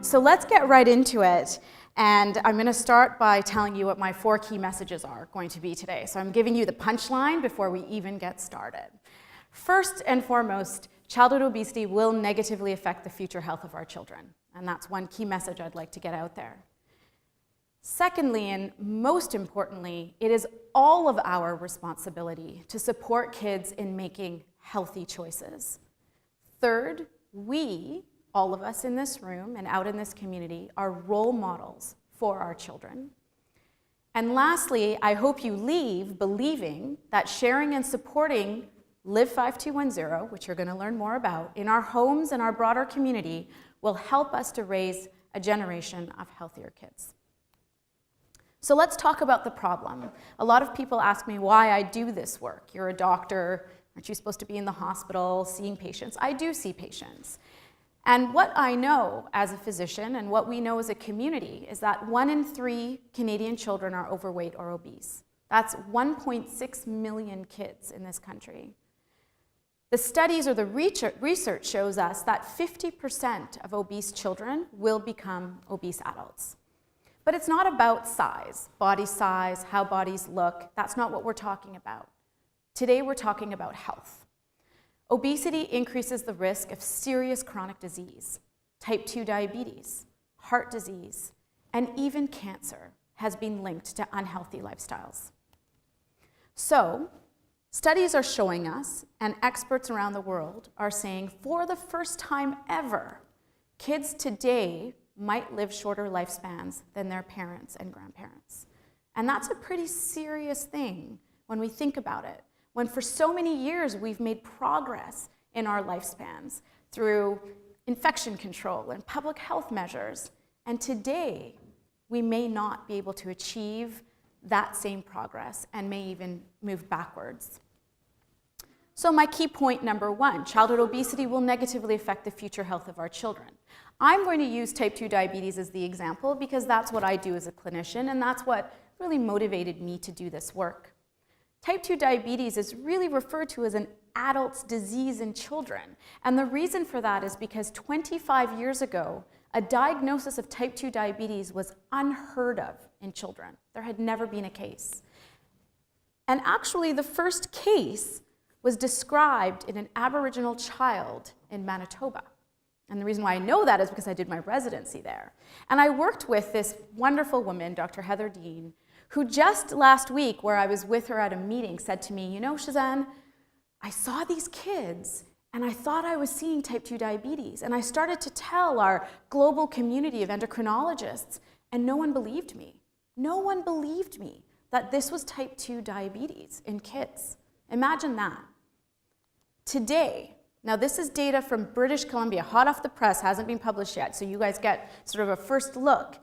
So let's get right into it. And I'm going to start by telling you what my 4 key messages are going to be today. So I'm giving you the punchline before we even get started. First and foremost, childhood obesity will negatively affect the future health of our children. And that's one key message I'd like to get out there. Secondly, and most importantly, it is all of our responsibility to support kids in making healthy choices. Third, we, all of us in this room and out in this community, are role models for our children. And lastly, I hope you leave believing that sharing and supporting Live 5210, which you're going to learn more about, in our homes and our broader community will help us to raise a generation of healthier kids. So let's talk about the problem. A lot of people ask me why I do this work. You're a doctor, aren't you supposed to be in the hospital seeing patients? I do see patients. And what I know as a physician and what we know as a community is that 1 in 3 Canadian children are overweight or obese. That's 1.6 million kids in this country. The studies or the research shows us that 50% of obese children will become obese adults. But it's not about size, how bodies look. That's not what we're talking about. Today we're talking about health. Obesity increases the risk of serious chronic disease. Type 2 diabetes, heart disease, and even cancer has been linked to unhealthy lifestyles. So, studies are showing us, and experts around the world are saying, for the first time ever, kids today might live shorter lifespans than their parents and grandparents. And that's a pretty serious thing when we think about it. When for so many years we've made progress in our lifespans through infection control and public health measures, and today we may not be able to achieve that same progress and may even move backwards. So my key point number 1, childhood obesity will negatively affect the future health of our children. I'm going to use type 2 diabetes as the example because that's what I do as a clinician, and that's what really motivated me to do this work. Type 2 diabetes is really referred to as an adult's disease in children. And the reason for that is because 25 years ago, a diagnosis of type 2 diabetes was unheard of in children. There had never been a case. And actually, the first case was described in an Aboriginal child in Manitoba. And the reason why I know that is because I did my residency there. And I worked with this wonderful woman, Dr. Heather Dean, who just last week, where I was with her at a meeting, said to me, you know, Shazan, I saw these kids and I thought I was seeing type 2 diabetes. And I started to tell our global community of endocrinologists, and no one believed me. No one believed me that this was type 2 diabetes in kids. Imagine that. Today, now this is data from British Columbia, hot off the press, hasn't been published yet, so you guys get sort of a first look.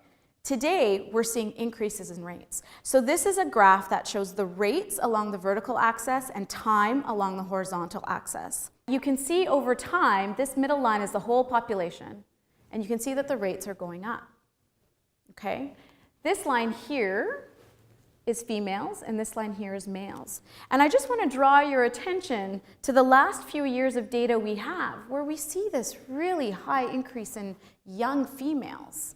Today, we're seeing increases in rates. So this is a graph that shows the rates along the vertical axis and time along the horizontal axis. You can see over time, this middle line is the whole population, and you can see that the rates are going up, okay? This line here is females, and this line here is males. And I just want to draw your attention to the last few years of data we have, where we see this really high increase in young females.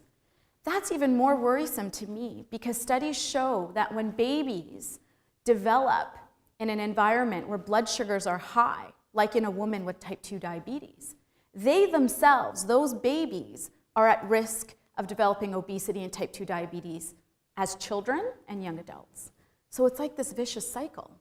That's even more worrisome to me because studies show that when babies develop in an environment where blood sugars are high, like in a woman with type 2 diabetes, they themselves, those babies, are at risk of developing obesity and type 2 diabetes as children and young adults. So it's like this vicious cycle.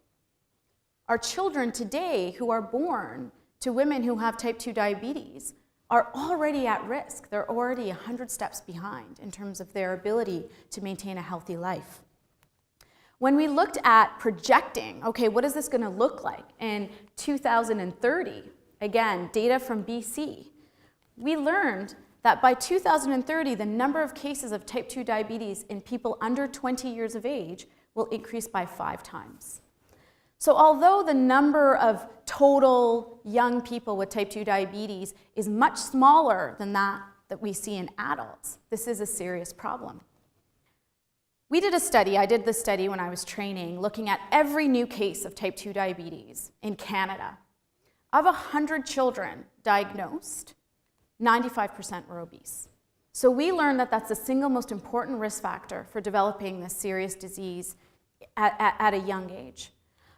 Our children today who are born to women who have type 2 diabetes are already at risk. They're already 100 steps behind in terms of their ability to maintain a healthy life. When we looked at projecting, okay, what is this going to look like in 2030? Again, data from BC. We learned that by 2030, the number of cases of type 2 diabetes in people under 20 years of age will increase by 5 times. So although the number of total young people with type 2 diabetes is much smaller than that we see in adults, this is a serious problem. We did a study, I did this study when I was training, looking at every new case of type 2 diabetes in Canada. Of 100 children diagnosed, 95% were obese. So we learned that that's the single most important risk factor for developing this serious disease at a young age.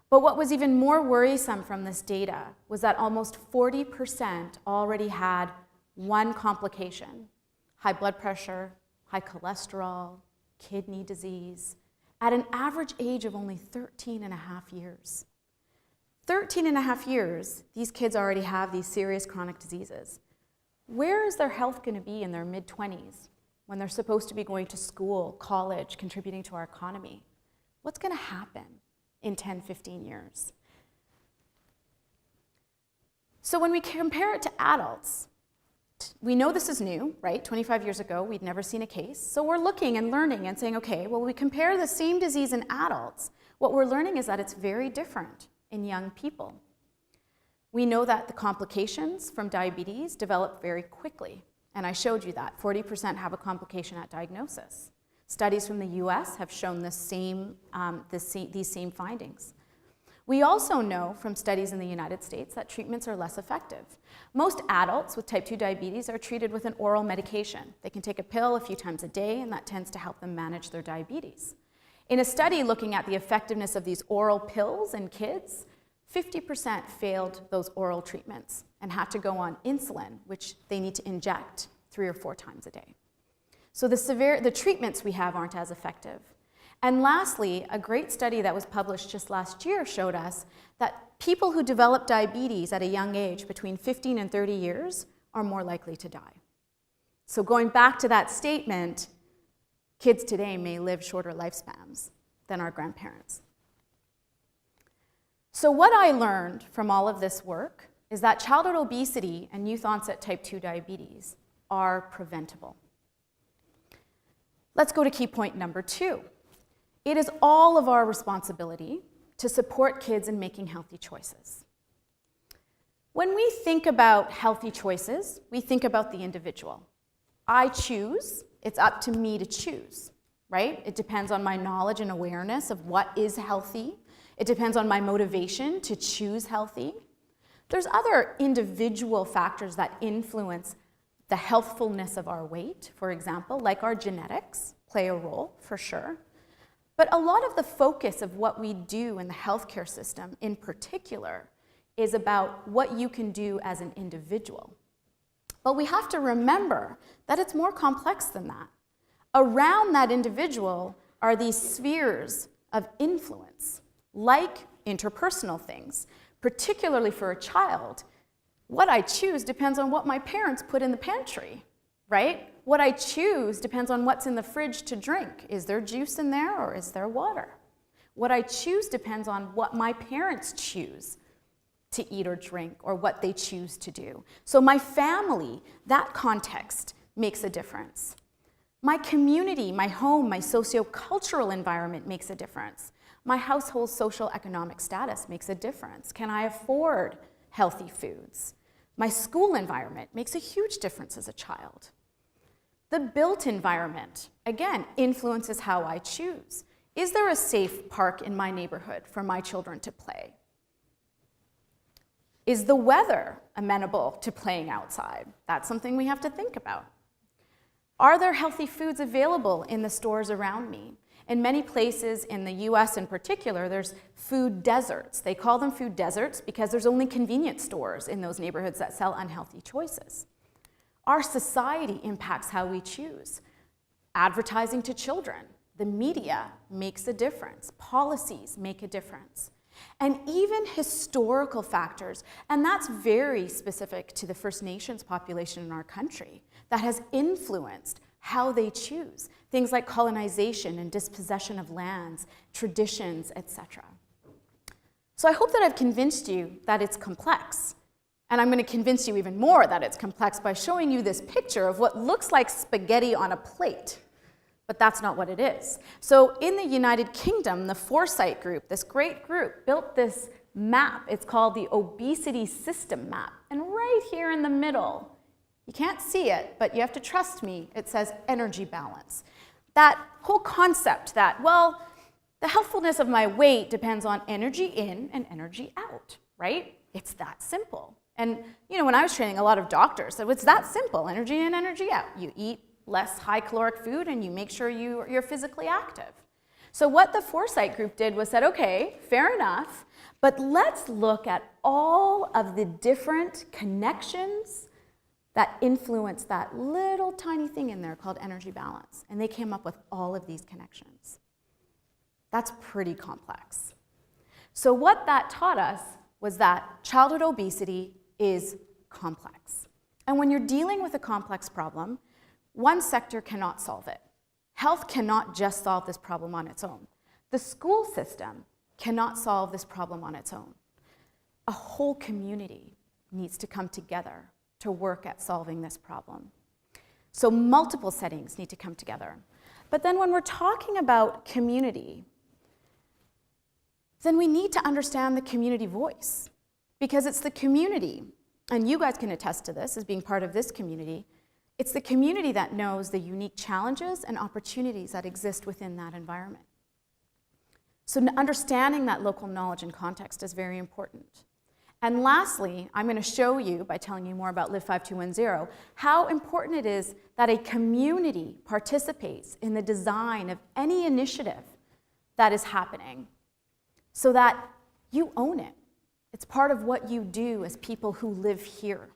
But what was even more worrisome from this data was that almost 40% already had one complication: high blood pressure, high cholesterol, kidney disease, at an average age of only 13 and a half years. 13 and a half years, these kids already have these serious chronic diseases. Where is their health going to be in their mid-20s when they're supposed to be going to school, college, contributing to our economy? What's going to happen in 10, 15 years? So when we compare it to adults, we know this is new, right? 25 years ago, we'd never seen a case. So we're looking and learning and saying, okay, well, we compare the same disease in adults. What we're learning is that it's very different in young people. We know that the complications from diabetes develop very quickly, and I showed you that. 40% have a complication at diagnosis. Studies from the US have shown these same findings. We also know from studies in the United States that treatments are less effective. Most adults with type 2 diabetes are treated with an oral medication. They can take a pill a few times a day, and that tends to help them manage their diabetes. In a study looking at the effectiveness of these oral pills in kids, 50% failed those oral treatments and had to go on insulin, which they need to inject 3 or 4 times a day. So the treatments we have aren't as effective. And lastly, a great study that was published just last year showed us that people who develop diabetes at a young age, between 15 and 30 years, are more likely to die. So going back to that statement, kids today may live shorter lifespans than our grandparents. So what I learned from all of this work is that childhood obesity and youth onset type 2 diabetes are preventable. Let's go to key point number 2. It is all of our responsibility to support kids in making healthy choices. When we think about healthy choices, we think about the individual. I choose, it's up to me to choose, right? It depends on my knowledge and awareness of what is healthy. It depends on my motivation to choose healthy. There's other individual factors that influence the healthfulness of our weight, for example, like our genetics play a role for sure. But a lot of the focus of what we do in the healthcare system in particular is about what you can do as an individual. But we have to remember that it's more complex than that. Around that individual are these spheres of influence, like interpersonal things. Particularly for a child, what I choose depends on what my parents put in the pantry, right? What I choose depends on what's in the fridge to drink. Is there juice in there or is there water? What I choose depends on what my parents choose to eat or drink or what they choose to do. So my family, that context makes a difference. My community, my home, my socio-cultural environment makes a difference. My household's social economic status makes a difference. Can I afford healthy foods? My school environment makes a huge difference as a child. The built environment, again, influences how I choose. Is there a safe park in my neighborhood for my children to play? Is the weather amenable to playing outside? That's something we have to think about. Are there healthy foods available in the stores around me? In many places in the US in particular, there's food deserts. They call them food deserts because there's only convenience stores in those neighborhoods that sell unhealthy choices. Our society impacts how we choose. Advertising to children, the media makes a difference. Policies make a difference. And even historical factors, and that's very specific to the First Nations population in our country, that has influenced how they choose. Things like colonization and dispossession of lands, traditions, etc. So I hope that I've convinced you that it's complex. And I'm going to convince you even more that it's complex by showing you this picture of what looks like spaghetti on a plate. But that's not what it is. So in the United Kingdom, the Foresight group, this great group, built this map. It's called the Obesity System Map. And right here in the middle, you can't see it, but you have to trust me, it says energy balance. That whole concept that, well, the healthfulness of my weight depends on energy in and energy out, right? It's that simple. And when I was training a lot of doctors, so it's that simple, energy in, energy out. You eat less high caloric food and you make sure you're physically active. So what the Foresight group did was said, okay, fair enough, but let's look at all of the different connections that influence that little tiny thing in there called energy balance. And they came up with all of these connections. That's pretty complex. So what that taught us was that childhood obesity is complex. And when you're dealing with a complex problem, one sector cannot solve it. Health cannot just solve this problem on its own. The school system cannot solve this problem on its own. A whole community needs to come together to work at solving this problem. So multiple settings need to come together. But then when we're talking about community, then we need to understand the community voice, because it's the community, and you guys can attest to this as being part of this community, it's the community that knows the unique challenges and opportunities that exist within that environment. So understanding that local knowledge and context is very important. And lastly, I'm going to show you, by telling you more about Live 5210, how important it is that a community participates in the design of any initiative that is happening so that you own it. It's part of what you do as people who live here.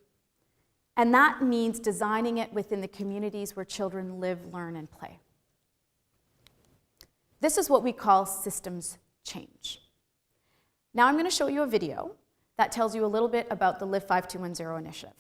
And that means designing it within the communities where children live, learn, and play. This is what we call systems change. Now I'm going to show you a video that tells you a little bit about the Live 5210 initiative.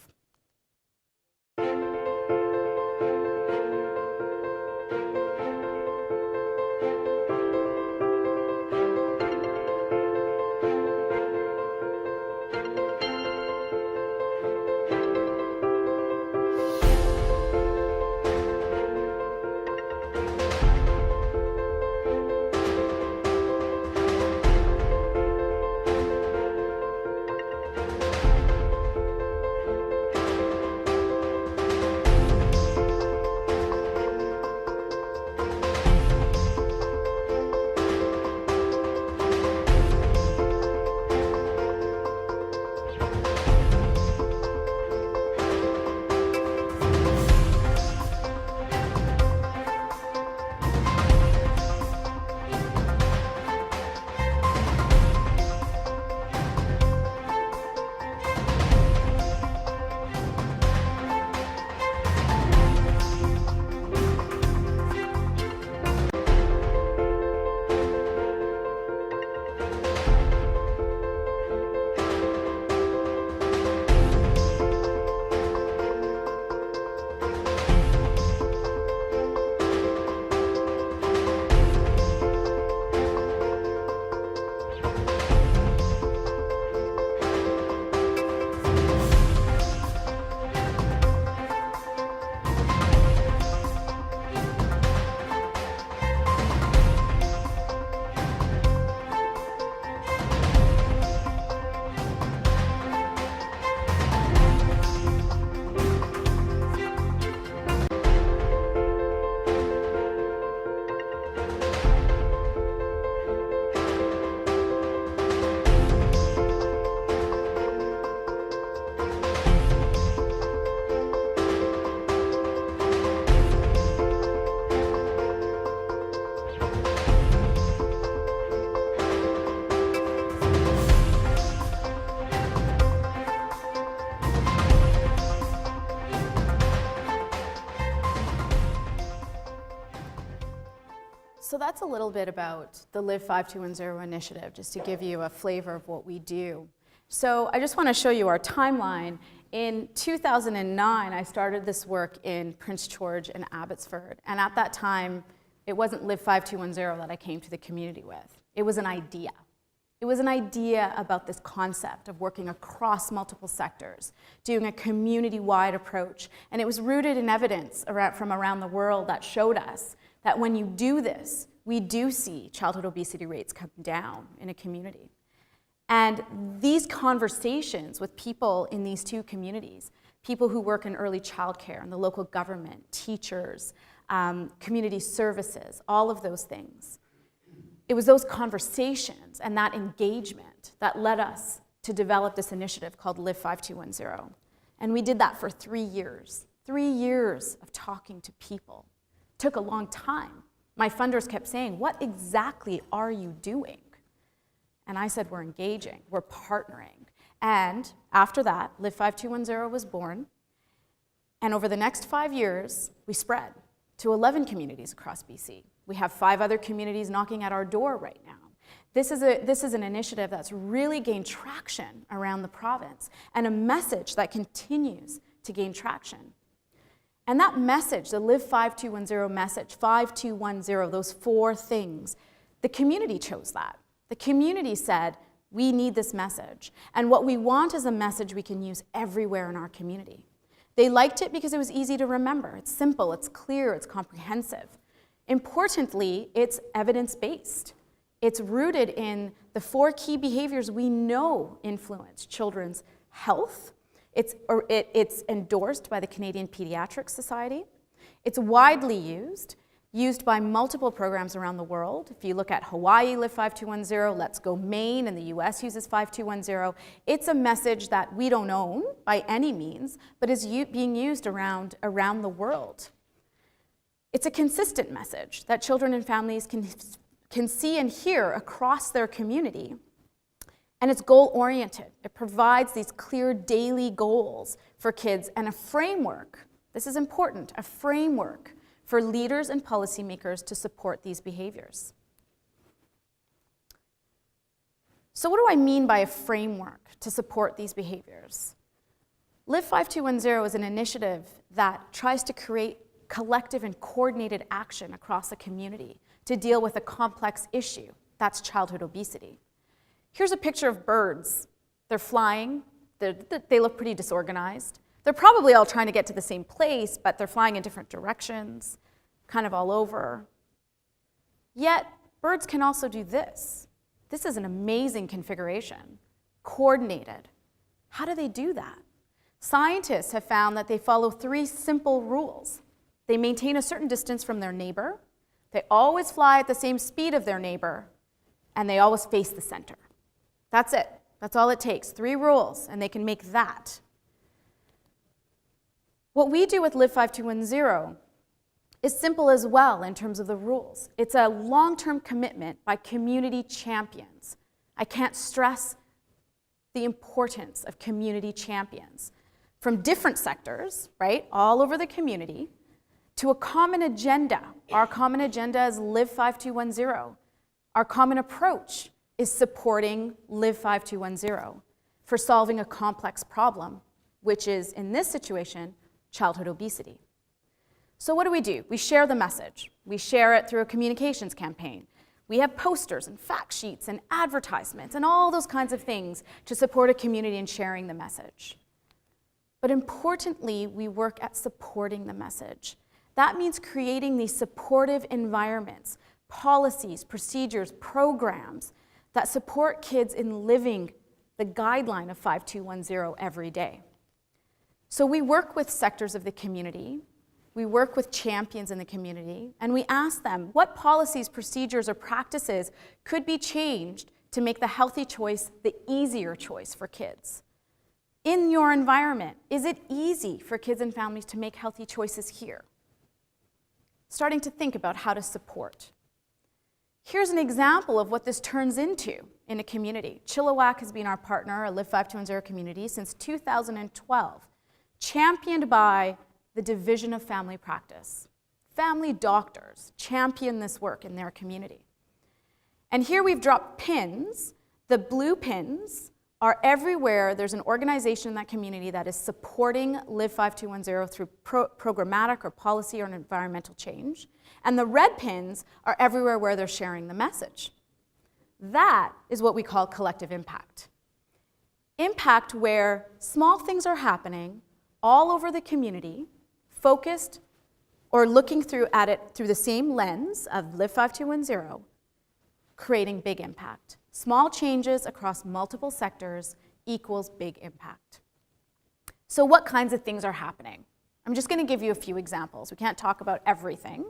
So that's a little bit about the Live 5210 initiative, just to give you a flavor of what we do. So I just want to show you our timeline. In 2009, I started this work in Prince George and Abbotsford. And at that time, it wasn't Live 5210 that I came to the community with. It was an idea. It was an idea about this concept of working across multiple sectors, doing a community-wide approach. And it was rooted in evidence from around the world that showed us that when you do this, we do see childhood obesity rates come down in a community. And these conversations with people in these two communities, people who work in early childcare, in the local government, teachers, community services, all of those things, it was those conversations and that engagement that led us to develop this initiative called Live 5210. And we did that for 3 years. 3 years of talking to people. It took a long time. My funders kept saying, what exactly are you doing? And I said, we're engaging, we're partnering. And after that, Live 5210 was born. And over the next 5 years, we spread to 11 communities across BC. We have 5 other communities knocking at our door right now. This is an initiative that's really gained traction around the province, and a message that continues to gain traction. And that message, the Live 5210 message, 5210, those 4 things, the community chose that. The community said, we need this message. And what we want is a message we can use everywhere in our community. They liked it because it was easy to remember. It's simple, it's clear, it's comprehensive. Importantly, it's evidence-based. It's rooted in the 4 key behaviors we know influence children's health. It's endorsed by the Canadian Pediatric Society. It's widely used by multiple programs around the world. If you look at Hawaii, Live 5210, Let's Go Maine, and the US uses 5210, it's a message that we don't own by any means, but is being used around the world. It's a consistent message that children and families can see and hear across their community. And it's goal-oriented. It provides these clear daily goals for kids and a framework, this is important, a framework for leaders and policymakers to support these behaviors. So what do I mean by a framework to support these behaviors? Live 5210 is an initiative that tries to create collective and coordinated action across a community to deal with a complex issue, that's childhood obesity. Here's a picture of birds. They're flying, they look pretty disorganized. They're probably all trying to get to the same place, but they're flying in different directions, kind of all over. Yet, birds can also do this. This is an amazing configuration, coordinated. How do they do that? Scientists have found that they follow 3 simple rules. They maintain a certain distance from their neighbor, they always fly at the same speed of their neighbor, and they always face the center. That's it. That's all it takes. 3 rules, and they can make that. What we do with Live 5210 is simple as well in terms of the rules. It's a long-term commitment by community champions. I can't stress the importance of community champions from different sectors, right, all over the community, to a common agenda. Our common agenda is Live 5210. Our common approach is supporting Live 5210 for solving a complex problem, which is, in this situation, childhood obesity. So what do? We share the message. We share it through a communications campaign. We have posters and fact sheets and advertisements and all those kinds of things to support a community in sharing the message. But importantly, we work at supporting the message. That means creating these supportive environments, policies, procedures, programs that support kids in living the guideline of 5210 every day. So we work with sectors of the community, we work with champions in the community, and we ask them what policies, procedures, or practices could be changed to make the healthy choice the easier choice for kids. In your environment, is it easy for kids and families to make healthy choices here? Starting to think about how to support. Here's an example of what this turns into in a community. Chilliwack has been our partner, a Live 5210 community, since 2012, championed by the Division of Family Practice. Family doctors champion this work in their community. And here we've dropped pins. The blue pins are everywhere there's an organization in that community that is supporting Live 5210 through programmatic or policy or an environmental change. And the red pins are everywhere where they're sharing the message. That is what we call collective impact. Impact where small things are happening all over the community, focused or looking at it through the same lens of Live 5210, creating big impact. Small changes across multiple sectors equals big impact. So what kinds of things are happening? I'm just going to give you a few examples. We can't talk about everything.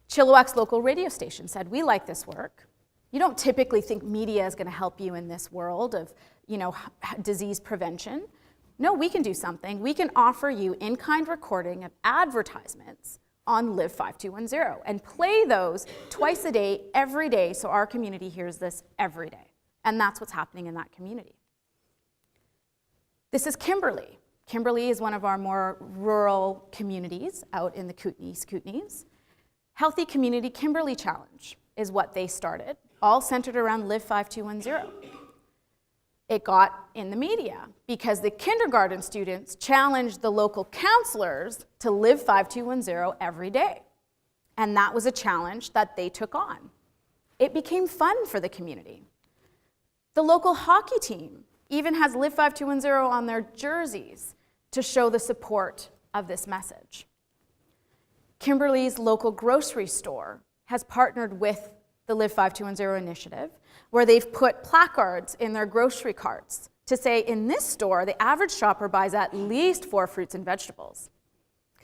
Chilliwack's local radio station said, we like this work. You don't typically think media is going to help you in this world of, disease prevention. no, we can do something. We can offer you in-kind recording of advertisements on Live 5210 and play those twice a day, every day, so our community hears this every day. And that's what's happening in that community. This is Kimberly. Kimberly is one of our more rural communities out in the Kootenays. Healthy Community Kimberly Challenge is what they started, all centered around Live 5210. It got in the media because the kindergarten students challenged the local counselors to Live 5210 every day. And that was a challenge that they took on. It became fun for the community. The local hockey team even has Live 5210 on their jerseys to show the support of this message. Kimberly's local grocery store has partnered with the Live 5210 initiative, where they've put placards in their grocery carts to say, in this store, the average shopper buys at least 4 fruits and vegetables.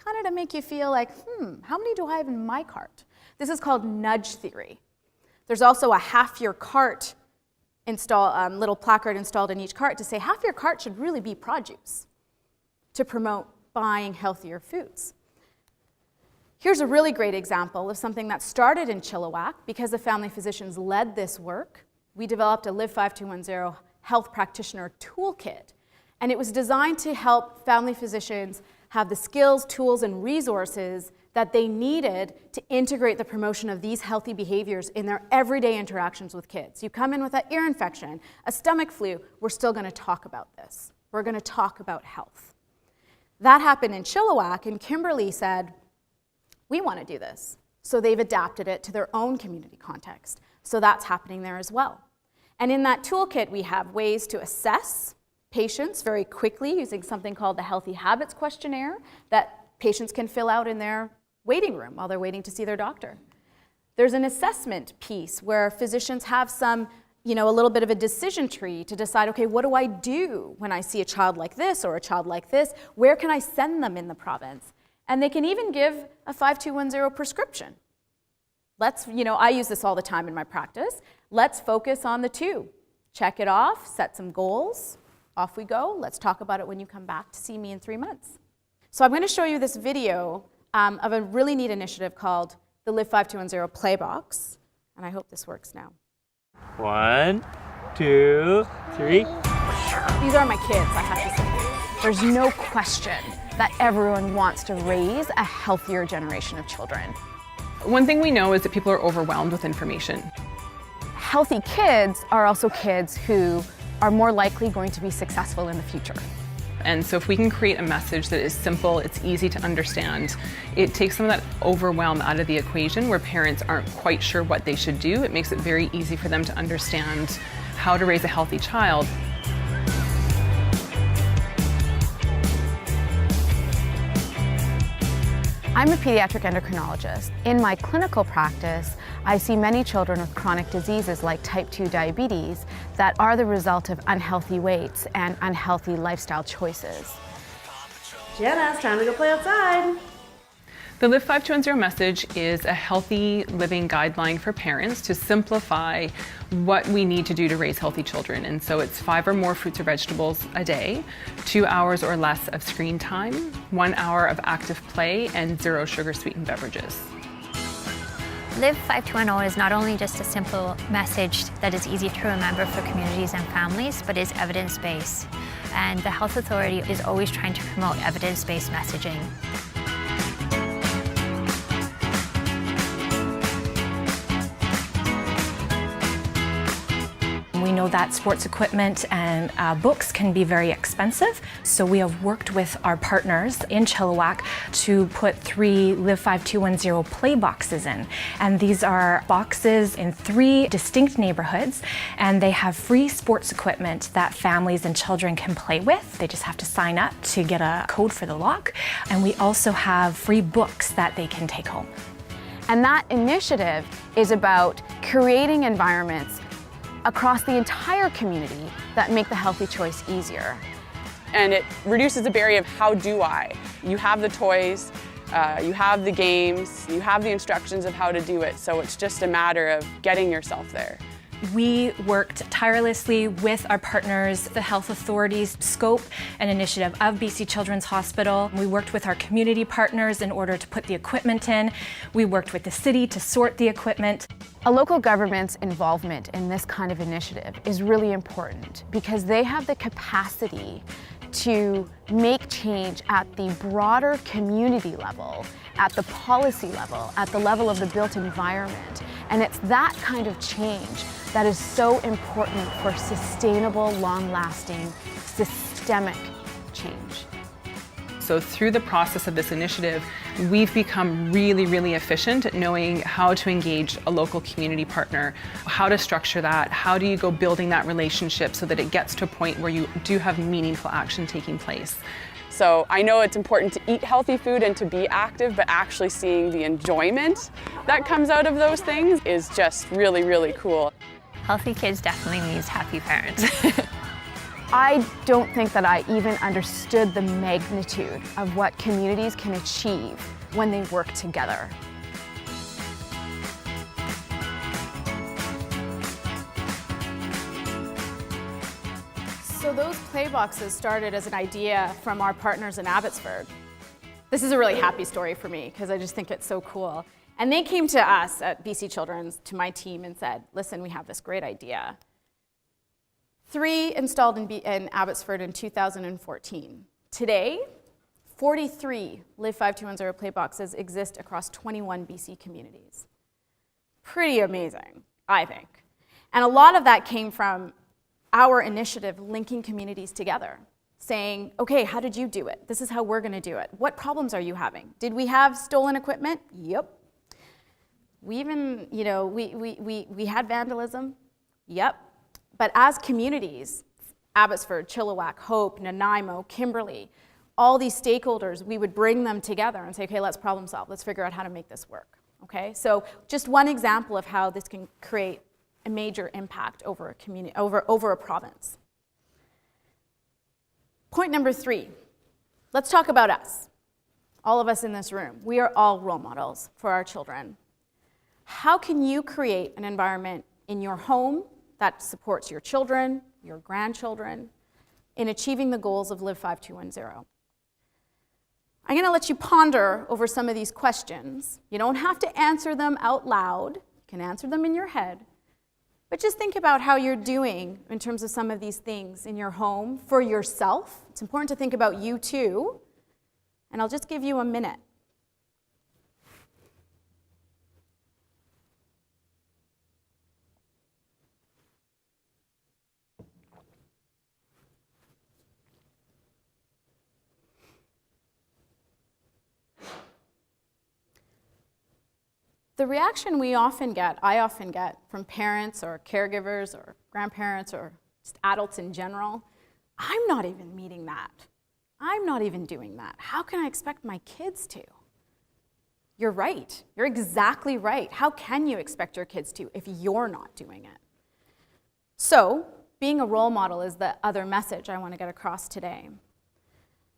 Kind of to make you feel like, how many do I have in my cart? This is called nudge theory. There's also a half your cart little placard installed in each cart to say half your cart should really be produce to promote buying healthier foods. Here's a really great example of something that started in Chilliwack because the family physicians led this work. We developed a Live 5210 health practitioner toolkit, and it was designed to help family physicians have the skills, tools, and resources that they needed to integrate the promotion of these healthy behaviors in their everyday interactions with kids. You come in with an ear infection, a stomach flu, we're still going to talk about this. We're going to talk about health. That happened in Chilliwack, and Kimberly said, we want to do this. So they've adapted it to their own community context. So that's happening there as well. And in that toolkit, we have ways to assess patients very quickly using something called the Healthy Habits Questionnaire that patients can fill out in their waiting room while they're waiting to see their doctor. There's an assessment piece where physicians have some, a little bit of a decision tree to decide, okay, what do I do when I see a child like this or a child like this? Where can I send them in the province? And they can even give a 5210 prescription. I use this all the time in my practice. Let's focus on the 2. Check it off, set some goals, off we go. Let's talk about it when you come back to see me in 3 months. So I'm going to show you this video of a really neat initiative called the Live 5210 Playbox. And I hope this works now. 1, 2, 3. These are my kids, I have to say. There's no question that everyone wants to raise a healthier generation of children. One thing we know is that people are overwhelmed with information. Healthy kids are also kids who are more likely going to be successful in the future. And so if we can create a message that is simple, it's easy to understand, it takes some of that overwhelm out of the equation where parents aren't quite sure what they should do. It makes it very easy for them to understand how to raise a healthy child. I'm a pediatric endocrinologist. In my clinical practice, I see many children with chronic diseases like type 2 diabetes that are the result of unhealthy weights and unhealthy lifestyle choices. Jenna, it's time to go play outside. The Live 5210 message is a healthy living guideline for parents to simplify what we need to do to raise healthy children. And so it's 5 or more fruits or vegetables a day, 2 hours or less of screen time, 1 hour of active play, and 0 sugar sweetened beverages. Live 5210 is not only just a simple message that is easy to remember for communities and families, but is evidence-based. And the Health Authority is always trying to promote evidence-based messaging. We know that sports equipment and books can be very expensive, so we have worked with our partners in Chilliwack to put 3 Live 5210 play boxes in. And these are boxes in 3 distinct neighborhoods, and they have free sports equipment that families and children can play with. They just have to sign up to get a code for the lock. And we also have free books that they can take home. And that initiative is about creating environments across the entire community that make the healthy choice easier. And it reduces the barrier of how do I? You have the toys, you have the games, you have the instructions of how to do it, so it's just a matter of getting yourself there. We worked tirelessly with our partners, the health authorities, scope and initiative of BC Children's Hospital. We worked with our community partners in order to put the equipment in. We worked with the city to sort the equipment. A local government's involvement in this kind of initiative is really important because they have the capacity to make change at the broader community level, at the policy level, at the level of the built environment. And it's that kind of change that is so important for sustainable, long-lasting, systemic change. So through the process of this initiative, we've become really, really efficient at knowing how to engage a local community partner, how to structure that, how do you go building that relationship so that it gets to a point where you do have meaningful action taking place. So I know it's important to eat healthy food and to be active, but actually seeing the enjoyment that comes out of those things is just really, really cool. Healthy kids definitely means happy parents. I don't think that I even understood the magnitude of what communities can achieve when they work together. So those play boxes started as an idea from our partners in Abbotsford. This is a really happy story for me because I just think it's so cool. And they came to us at BC Children's, to my team, and said, listen, we have this great idea. 3 installed in Abbotsford in 2014. Today, 43 Live 5210 play boxes exist across 21 BC communities. Pretty amazing, I think. And a lot of that came from our initiative linking communities together, saying, okay, how did you do it? This is how we're gonna do it. What problems are you having? Did we have stolen equipment? Yep. We even, we had vandalism? Yep. But as communities, Abbotsford, Chilliwack, Hope, Nanaimo, Kimberly, all these stakeholders, we would bring them together and say, okay, let's problem solve. Let's figure out how to make this work, okay? So just one example of how this can create a major impact over a community, over a province. Point number 3, let's talk about us. All of us in this room, we are all role models for our children. How can you create an environment in your home that supports your children, your grandchildren, in achieving the goals of Live 5210? I'm gonna let you ponder over some of these questions. You don't have to answer them out loud. You can answer them in your head. But just think about how you're doing in terms of some of these things in your home for yourself. It's important to think about you too. And I'll just give you a minute. The reaction I often get from parents or caregivers or grandparents or just adults in general, I'm not even meeting that. I'm not even doing that. How can I expect my kids to? You're right. You're exactly right. How can you expect your kids to if you're not doing it? So, being a role model is the other message I want to get across today.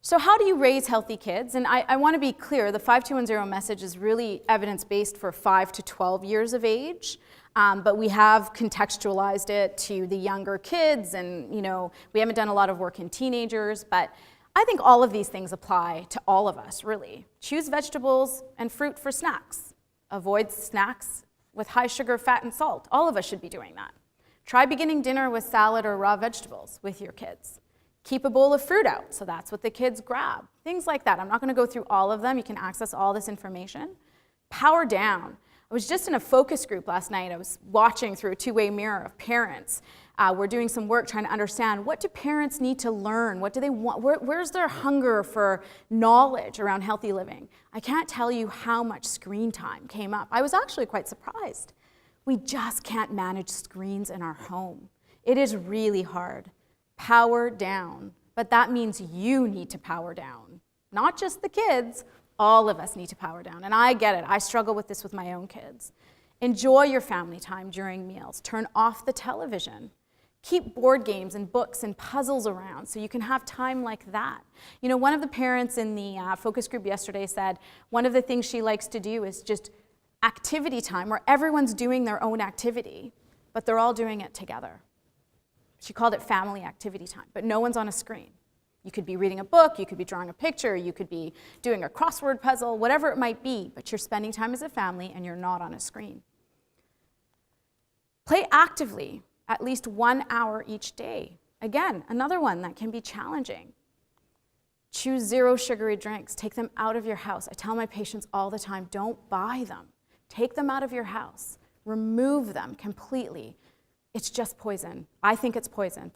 So how do you raise healthy kids? And I want to be clear, the 5210 message is really evidence-based for 5 to 12 years of age, but we have contextualized it to the younger kids, and we haven't done a lot of work in teenagers, but I think all of these things apply to all of us, really. Choose vegetables and fruit for snacks. Avoid snacks with high sugar, fat, and salt. All of us should be doing that. Try beginning dinner with salad or raw vegetables with your kids. Keep a bowl of fruit out, so that's what the kids grab. Things like that. I'm not going to go through all of them. You can access all this information. Power down. I was just in a focus group last night. I was watching through a two-way mirror of parents. We're doing some work trying to understand, what do parents need to learn? What do they want? Where's their hunger for knowledge around healthy living? I can't tell you how much screen time came up. I was actually quite surprised. We just can't manage screens in our home. It is really hard. Power down, but that means you need to power down. Not just the kids, all of us need to power down. And I get it, I struggle with this with my own kids. Enjoy your family time during meals. Turn off the television. Keep board games and books and puzzles around so you can have time like that. One of the parents in the focus group yesterday said one of the things she likes to do is just activity time where everyone's doing their own activity. but they're all doing it together. She called it family activity time, but no one's on a screen. You could be reading a book, you could be drawing a picture, you could be doing a crossword puzzle, whatever it might be, but you're spending time as a family and you're not on a screen. Play actively at least 1 hour each day. Again, another one that can be challenging. Choose 0 sugary drinks. Take them out of your house. I tell my patients all the time, don't buy them. Take them out of your house. Remove them completely. It's just poison. I think it's poison.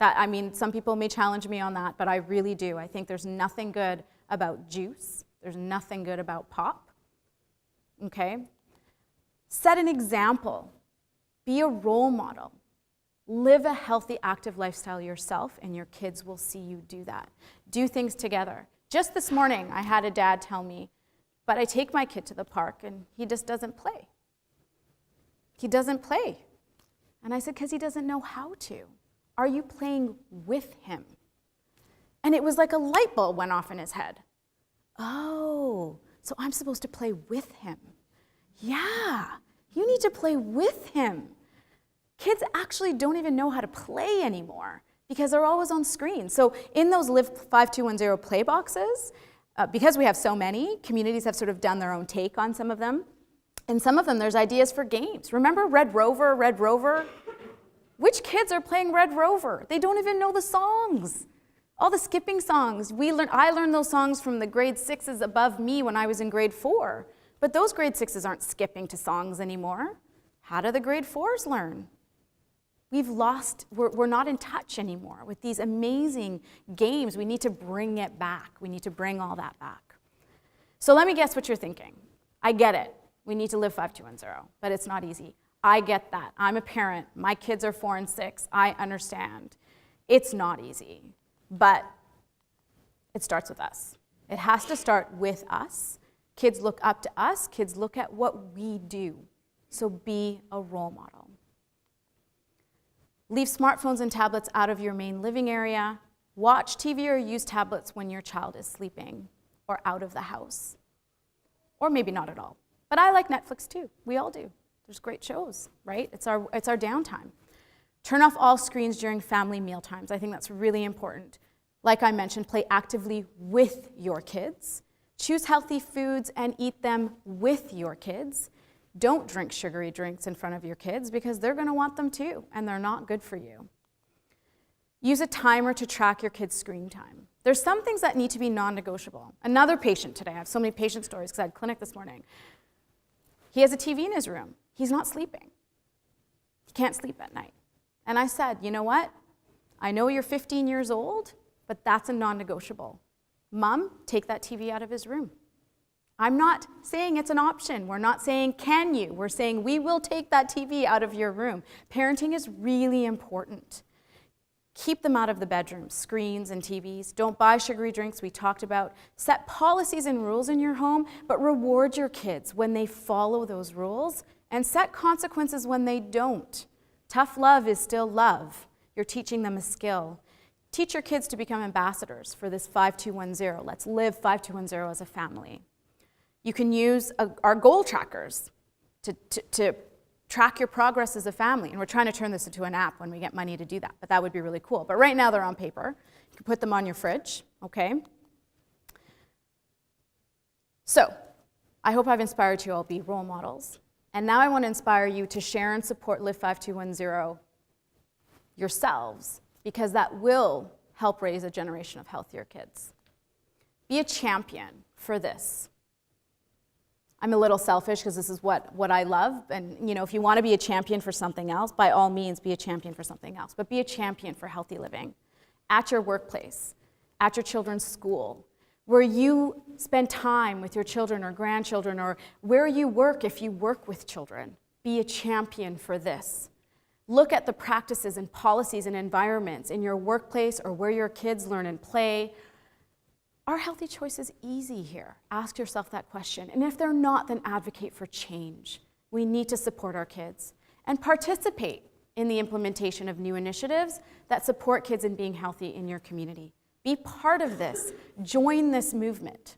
Some people may challenge me on that, but I really do. I think there's nothing good about juice. There's nothing good about pop. Okay? Set an example. Be a role model. Live a healthy, active lifestyle yourself, and your kids will see you do that. Do things together. Just this morning, I had a dad tell me, but I take my kid to the park, and he just doesn't play. He doesn't play. And I said, because he doesn't know how to. Are you playing with him? And it was like a light bulb went off in his head. Oh, so I'm supposed to play with him. Yeah, you need to play with him. Kids actually don't even know how to play anymore because they're always on screen. So in those Live 5210 play boxes, because we have so many, communities have sort of done their own take on some of them. In some of them, there's ideas for games. Remember Red Rover, Red Rover? Which kids are playing Red Rover? They don't even know the songs. All the skipping songs. I learned those songs from the grade 6s above me when I was in grade 4. But those grade 6s aren't skipping to songs anymore. How do the grade 4s learn? We're not in touch anymore with these amazing games. We need to bring it back. We need to bring all that back. So let me guess what you're thinking. I get it. We need to live 5210, but it's not easy. I get that. I'm a parent. My kids are 4 and 6. I understand. It's not easy, but it starts with us. It has to start with us. Kids look up to us. Kids look at what we do. So be a role model. Leave smartphones and tablets out of your main living area. Watch TV or use tablets when your child is sleeping or out of the house. Or maybe not at all. But I like Netflix too. We all do. There's great shows, right? It's our downtime. Turn off all screens during family meal times. I think that's really important. Like I mentioned, play actively with your kids. Choose healthy foods and eat them with your kids. Don't drink sugary drinks in front of your kids because they're going to want them too, and they're not good for you. Use a timer to track your kids' screen time. There's some things that need to be non-negotiable. Another patient today, I have so many patient stories because I had clinic this morning. He has a TV in his room. He's not sleeping. He can't sleep at night. And I said, you know what? I know you're 15 years old, but that's a non-negotiable. Mom, take that TV out of his room. I'm not saying it's an option. We're not saying, can you? We're saying we will take that TV out of your room. Parenting is really important. Keep them out of the bedroom, screens and TVs. Don't buy sugary drinks, we talked about. Set policies and rules in your home, but reward your kids when they follow those rules and set consequences when they don't. Tough love is still love. You're teaching them a skill. Teach your kids to become ambassadors for this 5210. Let's live 5210 as a family. You can use our goal trackers to track your progress as a family. And we're trying to turn this into an app when we get money to do that, but that would be really cool. But right now they're on paper. You can put them on your fridge, okay? So I hope I've inspired you all to be role models. And now I want to inspire you to share and support Live 5210 yourselves, because that will help raise a generation of healthier kids. Be a champion for this. I'm a little selfish because this is what I love. And if you want to be a champion for something else, by all means, be a champion for something else. But be a champion for healthy living at your workplace, at your children's school, where you spend time with your children or grandchildren, or where you work if you work with children. Be a champion for this. Look at the practices and policies and environments in your workplace or where your kids learn and play. Are healthy choices easy here? Ask yourself that question. And if they're not, then advocate for change. We need to support our kids and participate in the implementation of new initiatives that support kids in being healthy in your community. Be part of this. Join this movement.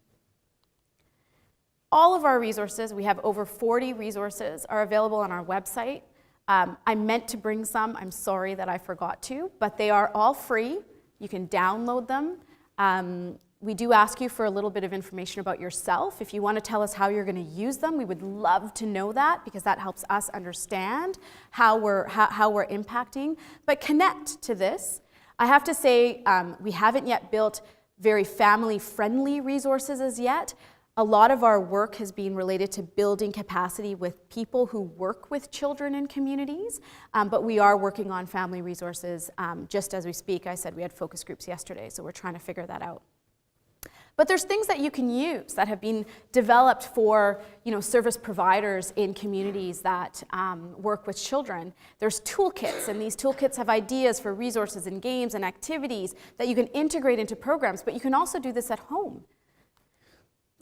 All of our resources, we have over 40 resources, are available on our website. I meant to bring some. I'm sorry that I forgot to, but they are all free. You can download them. We do ask you for a little bit of information about yourself. If you want to tell us how you're going to use them, we would love to know that, because that helps us understand how we're impacting. But connect to this. I have to say, we haven't yet built very family-friendly resources as yet. A lot of our work has been related to building capacity with people who work with children in communities, but we are working on family resources just as we speak. I said we had focus groups yesterday, so we're trying to figure that out. But there's things that you can use that have been developed for, service providers in communities that work with children. There's toolkits, and these toolkits have ideas for resources and games and activities that you can integrate into programs, but you can also do this at home.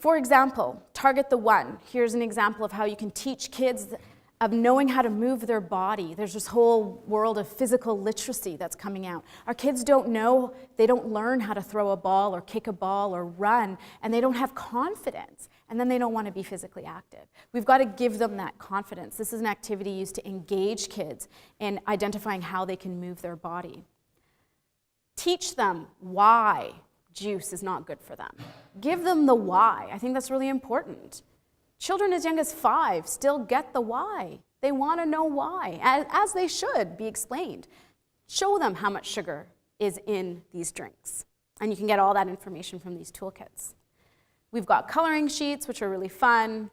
For example, Target the One. Here's an example of how you can teach kids of knowing how to move their body. There's this whole world of physical literacy that's coming out. Our kids don't know, they don't learn how to throw a ball or kick a ball or run, and they don't have confidence, and then they don't want to be physically active. We've got to give them that confidence. This is an activity used to engage kids in identifying how they can move their body. Teach them why juice is not good for them. Give them the why. I think that's really important. Children as young as 5 still get the why. They want to know why, as they should be explained. Show them how much sugar is in these drinks. And you can get all that information from these toolkits. We've got coloring sheets, which are really fun.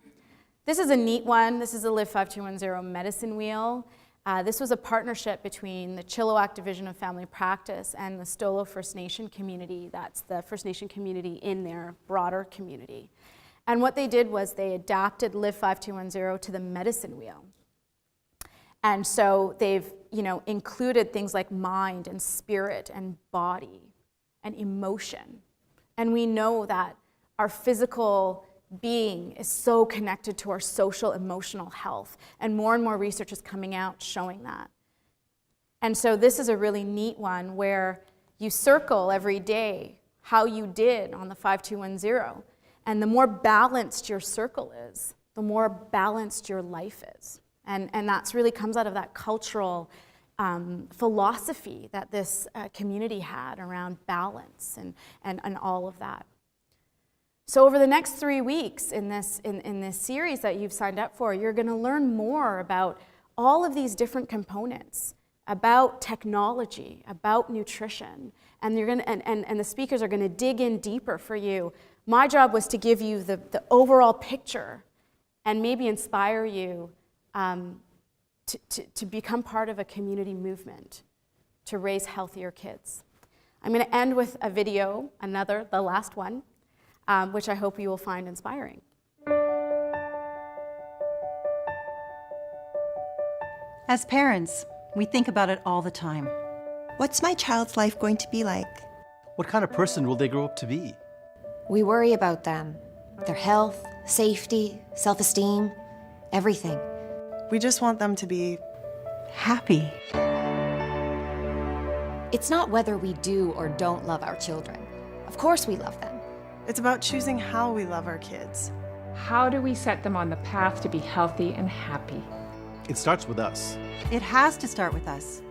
This is a neat one. This is a Live 5210 medicine wheel. This was a partnership between the Chilliwack Division of Family Practice and the Stolo First Nation community. That's the First Nation community in their broader community. And what they did was they adapted Live 5210 to the medicine wheel. And so they've, included things like mind and spirit and body and emotion. And we know that our physical being is so connected to our social, emotional health. And more research is coming out showing that. And so this is a really neat one where you circle every day how you did on the 5210. And the more balanced your circle is, the more balanced your life is. And that's really comes out of that cultural philosophy that this community had around balance and all of that. So over the next 3 weeks in this series that you've signed up for, you're going to learn more about all of these different components, about technology, about nutrition, and the speakers are going to dig in deeper for you. My job was to give you the overall picture and maybe inspire you to become part of a community movement to raise healthier kids. I'm going to end with a video, the last one, which I hope you will find inspiring. As parents, we think about it all the time. What's my child's life going to be like? What kind of person will they grow up to be? We worry about them, their health, safety, self-esteem, everything. We just want them to be happy. It's not whether we do or don't love our children. Of course we love them. It's about choosing how we love our kids. How do we set them on the path to be healthy and happy? It starts with us. It has to start with us,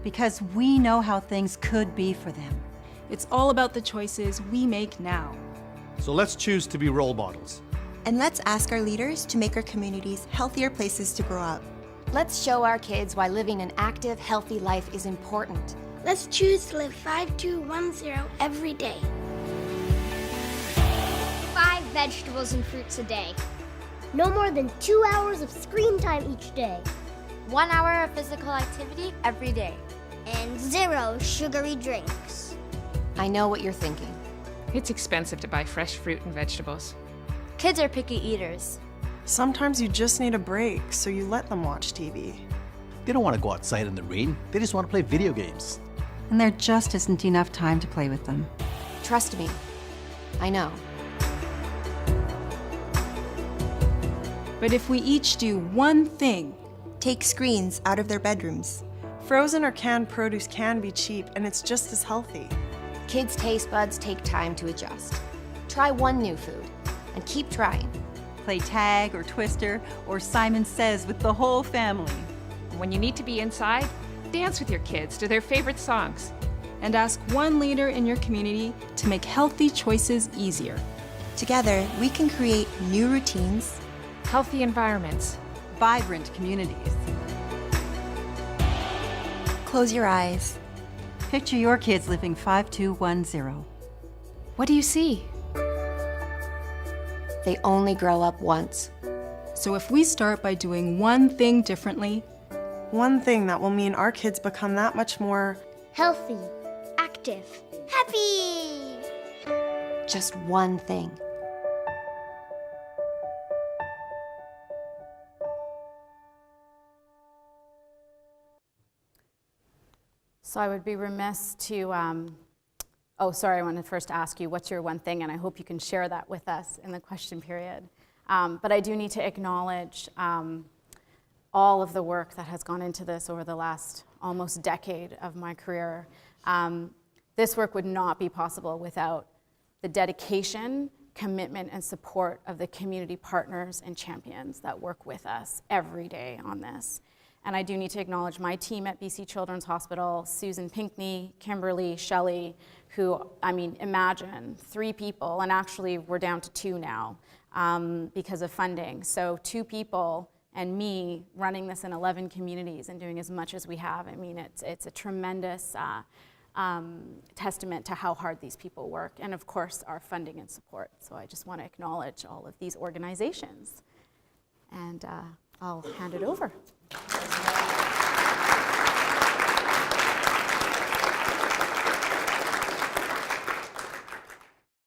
because we know how things could be for them. It's all about the choices we make now. So let's choose to be role models. And let's ask our leaders to make our communities healthier places to grow up. Let's show our kids why living an active, healthy life is important. Let's choose to live 5210 every day. 5 vegetables and fruits a day. No more than 2 hours of screen time each day. 1 hour of physical activity every day. And 0 sugary drinks. I know what you're thinking. It's expensive to buy fresh fruit and vegetables. Kids are picky eaters. Sometimes you just need a break, so you let them watch TV. They don't want to go outside in the rain. They just want to play video games. And there just isn't enough time to play with them. Trust me, I know. But if we each do one thing, take screens out of their bedrooms. Frozen or canned produce can be cheap, and it's just as healthy. Kids' taste buds take time to adjust. Try one new food, and keep trying. Play tag or Twister or Simon Says with the whole family. When you need to be inside, dance with your kids to their favorite songs. And ask one leader in your community to make healthy choices easier. Together, we can create new routines, healthy environments, vibrant communities. Close your eyes. Picture your kids living 5210. What do you see? They only grow up once. So if we start by doing one thing differently, one thing that will mean our kids become that much more healthy, active, happy. Just one thing. So I would be remiss to, oh, sorry, I want to first ask you, what's your one thing? And I hope you can share that with us in the question period. But I do need to acknowledge all of the work that has gone into this over the last almost decade of my career. This work would not be possible without the dedication, commitment, and support of the community partners and champions that work with us every day on this. And I do need to acknowledge my team at BC Children's Hospital, Susan Pinckney, Kimberly, Shelley, who, I mean, imagine 3 people, and actually we're down to 2 now because of funding. So 2 people and me running this in 11 communities and doing as much as we have. I mean, it's a tremendous testament to how hard these people work, and of course our funding and support. So I just want to acknowledge all of these organizations. And I'll hand it over.